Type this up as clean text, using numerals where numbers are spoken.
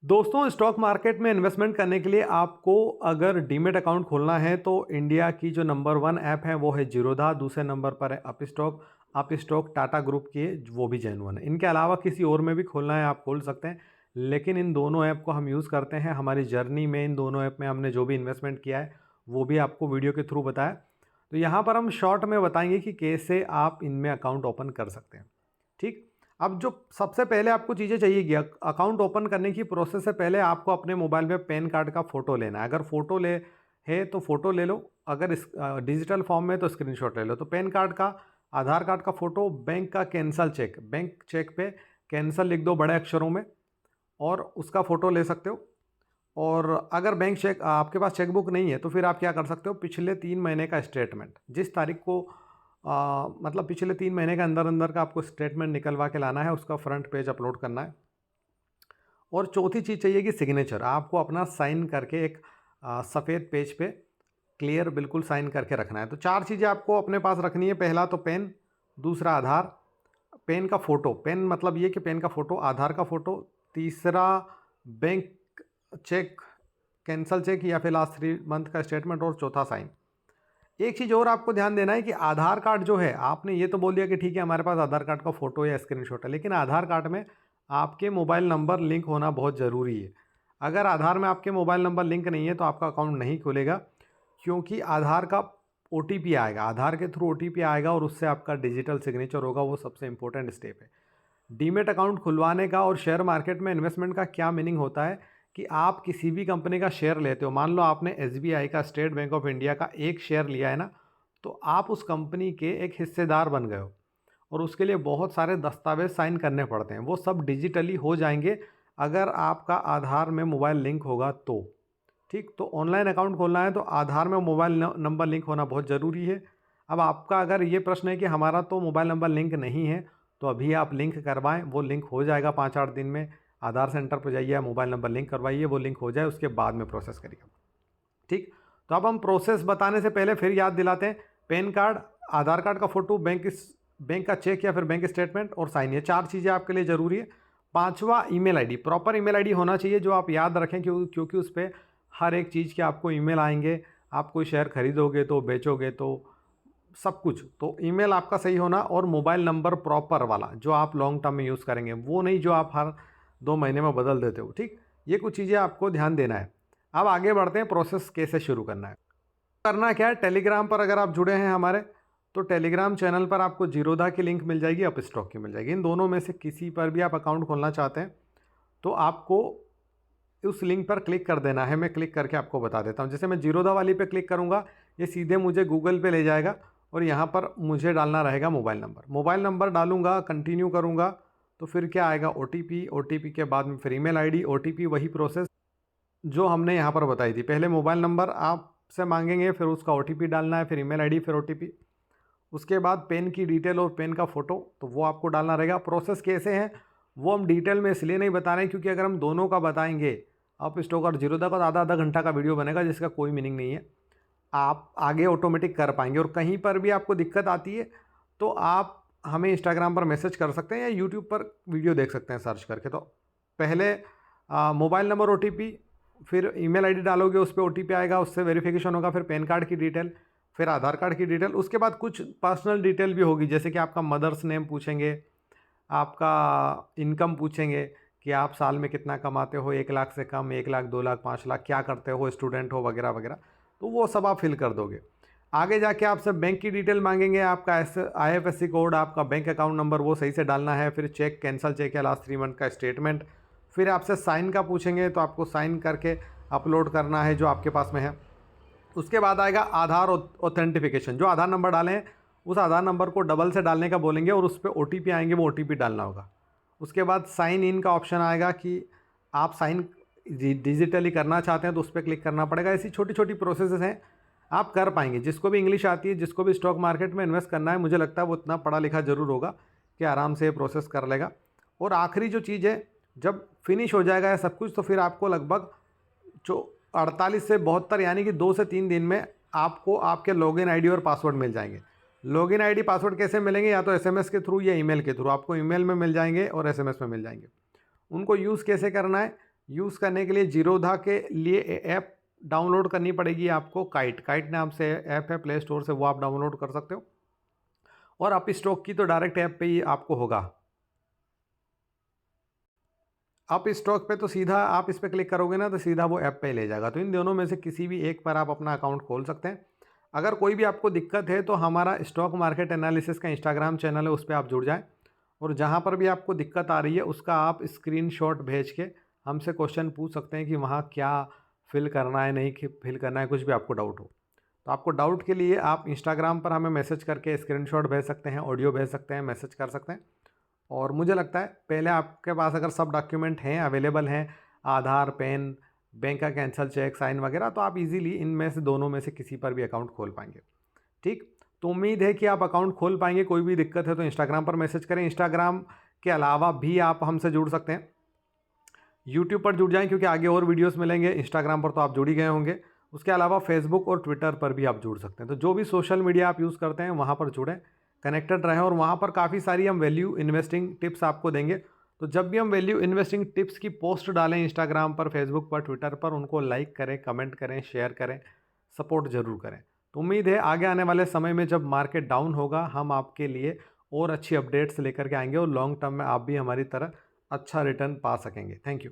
दोस्तों, stock market में investment करने के लिए आपको अगर डीमेट अकाउंट खोलना है तो इंडिया की जो नंबर 1 ऐप है वो है जीरोधा। दूसरे नंबर पर है अपस्टॉक टाटा ग्रुप की है, वो भी जेन्युइन है। इनके अलावा किसी और में भी खोलना है आप खोल सकते हैं, लेकिन इन दोनों ऐप को हम यूज़ करते हैं हमारी जर्नी में। इन दोनों ऐप में हमने जो भी इन्वेस्टमेंट किया है वो भी आपको वीडियो के थ्रू बताया। तो यहाँ पर हम शॉर्ट में बताएंगे कि कैसे आप इनमें अकाउंट ओपन कर सकते हैं। ठीक, अब जो सबसे पहले आपको चीज़ें चाहिए, अकाउंट ओपन करने की प्रोसेस से पहले आपको अपने मोबाइल में पैन कार्ड का फ़ोटो लेना है। अगर फ़ोटो ले है तो फ़ोटो ले लो, अगर इस डिजिटल फॉर्म में तो स्क्रीनशॉट ले लो। तो पैन कार्ड का, आधार कार्ड का फ़ोटो, बैंक का कैंसल चेक, बैंक चेक पे कैंसल लिख दो बड़े अक्षरों में और उसका फ़ोटो ले सकते हो। और अगर बैंक चेक आपके पास चेकबुक नहीं है तो फिर आप क्या कर सकते हो, पिछले 3 महीने का स्टेटमेंट, जिस तारीख को मतलब पिछले 3 महीने के अंदर अंदर का आपको स्टेटमेंट निकलवा के लाना है, उसका फ्रंट पेज अपलोड करना है। और चौथी चीज़ चाहिए कि सिग्नेचर, आपको अपना साइन करके एक सफ़ेद पेज पे क्लियर बिल्कुल साइन करके रखना है। तो 4 चीज़ें आपको अपने पास रखनी है। पहला तो पेन, दूसरा आधार, पेन का फ़ोटो, पेन मतलब ये कि पेन का फ़ोटो, आधार का फ़ोटो, तीसरा बैंक चेक, कैंसल चेक या फिर लास्ट 3 मंथ का स्टेटमेंट, और चौथा साइन। एक चीज़ और आपको ध्यान देना है कि आधार कार्ड जो है, आपने ये तो बोल दिया कि ठीक है हमारे पास आधार कार्ड का फ़ोटो या स्क्रीनशॉट है, लेकिन आधार कार्ड में आपके मोबाइल नंबर लिंक होना बहुत ज़रूरी है। अगर आधार में आपके मोबाइल नंबर लिंक नहीं है तो आपका अकाउंट नहीं खुलेगा, क्योंकि आधार का ओटीपी आएगा, आधार के थ्रू ओटीपी आएगा और उससे आपका डिजिटल सिग्नेचर होगा। वो सबसे इंपॉर्टेंट स्टेप है। डीमेट अकाउंट खुलवाने का और शेयर मार्केट में इन्वेस्टमेंट का क्या मीनिंग होता है कि आप किसी भी कंपनी का शेयर लेते हो, मान लो आपने एसबीआई का, स्टेट बैंक ऑफ इंडिया का एक शेयर लिया है ना, तो आप उस कंपनी के एक हिस्सेदार बन गए हो और उसके लिए बहुत सारे दस्तावेज साइन करने पड़ते हैं। वो सब डिजिटली हो जाएंगे अगर आपका आधार में मोबाइल लिंक होगा तो। ठीक, तो ऑनलाइन अकाउंट खोलना है तो आधार में मोबाइल नंबर लिंक होना बहुत ज़रूरी है। अब आपका अगर ये प्रश्न है कि हमारा तो मोबाइल नंबर लिंक नहीं है, तो अभी आप लिंक करवाएं, वो लिंक हो जाएगा 5-8 दिन में। आधार सेंटर पर जाइए, मोबाइल नंबर लिंक करवाइए, वो लिंक हो जाए, उसके बाद में प्रोसेस करिए। ठीक, तो अब हम प्रोसेस बताने से पहले फिर याद दिलाते हैं, पैन कार्ड, आधार कार्ड का फ़ोटो, बैंक का चेक या फिर बैंक स्टेटमेंट और साइन, ये 4 चीज़ें आपके लिए ज़रूरी है। पाँचवा, email ID, proper email ID होना चाहिए जो आप याद रखें, क्योंकि उस पर हर एक चीज़ के आपको ईमेल आएंगे। आप कोई शेयर खरीदोगे तो, बेचोगे तो, सब कुछ, तो ईमेल आपका सही होना। और मोबाइल नंबर प्रॉपर वाला जो आप लॉन्ग टर्म में यूज़ करेंगे, वो नहीं जो आप हर 2 महीने में बदल देते हो। ठीक, ये कुछ चीज़ें आपको ध्यान देना है। अब आगे बढ़ते हैं, प्रोसेस कैसे शुरू करना है। करना क्या है, टेलीग्राम पर अगर आप जुड़े हैं हमारे, तो टेलीग्राम चैनल पर आपको जीरोधा की लिंक मिल जाएगी, अपस्टॉक की मिल जाएगी। इन दोनों में से किसी पर भी आप अकाउंट खोलना चाहते हैं तो आपको उस लिंक पर क्लिक कर देना है। मैं क्लिक करके आपको बता देता हूँ। जैसे मैं जीरोधा वाली पे क्लिक करूँगा, ये सीधे मुझे गूगल पे ले जाएगा और यहाँ पर मुझे डालना रहेगा मोबाइल नंबर। मोबाइल नंबर डालूंगा, कंटिन्यू करूँगा तो फिर क्या आएगा, ओटीपी। ओटीपी के बाद में फिर ईमेल आईडी, ओटीपी, वही प्रोसेस जो हमने यहाँ पर बताई थी। पहले मोबाइल नंबर आपसे मांगेंगे, फिर उसका ओटीपी डालना है, फिर ईमेल आईडी, फिर ओटीपी। उसके बाद पेन की डिटेल और पेन का फ़ोटो, तो वो आपको डालना रहेगा। प्रोसेस कैसे है वो हम डिटेल में इसलिए नहीं बता रहे हैं क्योंकि अगर हम दोनों का बताएंगे, अपस्टॉक और जीरोधा का, तो आधा घंटा का वीडियो बनेगा जिसका कोई मीनिंग नहीं है। आप आगे ऑटोमेटिक कर पाएंगे। और कहीं पर भी आपको दिक्कत आती है तो आप हमें इंस्टाग्राम पर मैसेज कर सकते हैं या यूट्यूब पर वीडियो देख सकते हैं सर्च करके। तो पहले मोबाइल नंबर, ओटीपी, फिर ईमेल आईडी डालोगे, उस पर ओटीपी आएगा, उससे वेरिफिकेशन होगा, फिर पैन कार्ड की डिटेल, फिर आधार कार्ड की डिटेल। उसके बाद कुछ पर्सनल डिटेल भी होगी, जैसे कि आपका मदर्स नेम पूछेंगे, आपका इनकम पूछेंगे कि आप साल में कितना कमाते हो, 1 लाख से कम, 1 लाख, 2 लाख, 5 लाख, क्या करते हो, स्टूडेंट हो, वगैरह वगैरह। तो वो सब आप फिल कर दोगे। आगे जाके आपसे बैंक की डिटेल मांगेंगे, आपका आईएफएससी कोड, आपका बैंक अकाउंट नंबर, वो सही से डालना है। फिर चेक, कैंसल चेक या लास्ट 3 मंथ का स्टेटमेंट। फिर आपसे साइन का पूछेंगे, तो आपको साइन करके अपलोड करना है जो आपके पास में है। उसके बाद आएगा आधार ऑथेंटिफिकेशन। जो आधार नंबर डालें उस आधार नंबर को डबल से डालने का बोलेंगे और उस पर ओटीपी आएंगे, वो ओटीपी डालना होगा। उसके बाद साइन इन का ऑप्शन आएगा कि आप साइन डिजिटली करना चाहते हैं तो उस पर क्लिक करना पड़ेगा। ऐसी छोटी छोटी प्रोसेसेस हैं, आप कर पाएंगे। जिसको भी इंग्लिश आती है, जिसको भी स्टॉक मार्केट में इन्वेस्ट करना है, मुझे लगता है वो इतना पढ़ा लिखा ज़रूर होगा कि आराम से ये प्रोसेस कर लेगा। और आखिरी जो चीज़ है, जब फिनिश हो जाएगा ये सब कुछ, तो फिर आपको लगभग जो 48 से 72 यानी कि 2 से 3 दिन में आपको आपके लॉगिन आईडी और पासवर्ड मिल जाएंगे। लॉगिन आईडी, पासवर्ड कैसे मिलेंगे, या तो एसएमएस के थ्रू या ईमेल के थ्रू। आपको ईमेल में मिल जाएंगे और एसएमएस में मिल जाएंगे। उनको यूज़ कैसे करना है, यूज़ करने के लिए जीरोधा के लिए ऐप डाउनलोड करनी पड़ेगी आपको। काइट नाम से ऐप है प्ले स्टोर से, वो आप डाउनलोड कर सकते हो। और अप स्टॉक की तो डायरेक्ट ऐप पे ही आपको होगा। अप स्टॉक पे तो सीधा आप इस पर क्लिक करोगे ना तो सीधा वो ऐप पे ही ले जाएगा। तो इन दोनों में से किसी भी एक पर आप अपना अकाउंट खोल सकते हैं। अगर कोई भी आपको दिक्कत है तो हमारा स्टॉक मार्केट एनालिसिस का इंस्टाग्राम चैनल है, उस पर आप जुड़ जाएं। और जहाँ पर भी आपको दिक्कत आ रही है उसका आप स्क्रीनशॉट भेज के हमसे क्वेश्चन पूछ सकते हैं कि वहाँ क्या फिल करना है, नहीं फिल करना है, कुछ भी आपको डाउट हो। तो आपको डाउट के लिए आप इंस्टाग्राम पर हमें मैसेज करके स्क्रीनशॉट भेज सकते हैं, ऑडियो भेज सकते हैं, मैसेज कर सकते हैं। और मुझे लगता है पहले आपके पास अगर सब डॉक्यूमेंट हैं, अवेलेबल हैं, आधार, पैन, बैंक का कैंसल चेक, साइन वगैरह, तो आप इजीली इनमें से दोनों में से किसी पर भी अकाउंट खोल पाएंगे। ठीक, तो उम्मीद है कि आप अकाउंट खोल पाएंगे। कोई भी दिक्कत है तो इंस्टाग्राम पर मैसेज करें। इंस्टाग्राम के अलावा भी आप हमसे जुड़ सकते हैं। यूट्यूब पर जुड़ जाएं क्योंकि आगे और वीडियोस मिलेंगे। इंस्टाग्राम पर तो आप जुड़ ही गए होंगे। उसके अलावा फेसबुक और ट्विटर पर भी आप जुड़ सकते हैं। तो जो भी सोशल मीडिया आप यूज़ करते हैं वहाँ पर जुड़ें, कनेक्टेड रहें। और वहाँ पर काफ़ी सारी हम वैल्यू इन्वेस्टिंग टिप्स आपको देंगे। तो जब भी हम वैल्यू इन्वेस्टिंग टिप्स की पोस्ट डालें इंस्टाग्राम पर, फेसबुक पर, ट्विटर पर, उनको लाइक करें, कमेंट करें, शेयर करें, सपोर्ट ज़रूर करें। तो उम्मीद है आगे आने वाले समय में जब मार्केट डाउन होगा हम आपके लिए और अच्छी अपडेट्स लेकर के आएंगे और लॉन्ग टर्म में आप भी हमारी तरह अच्छा रिटर्न पा सकेंगे। Thank you.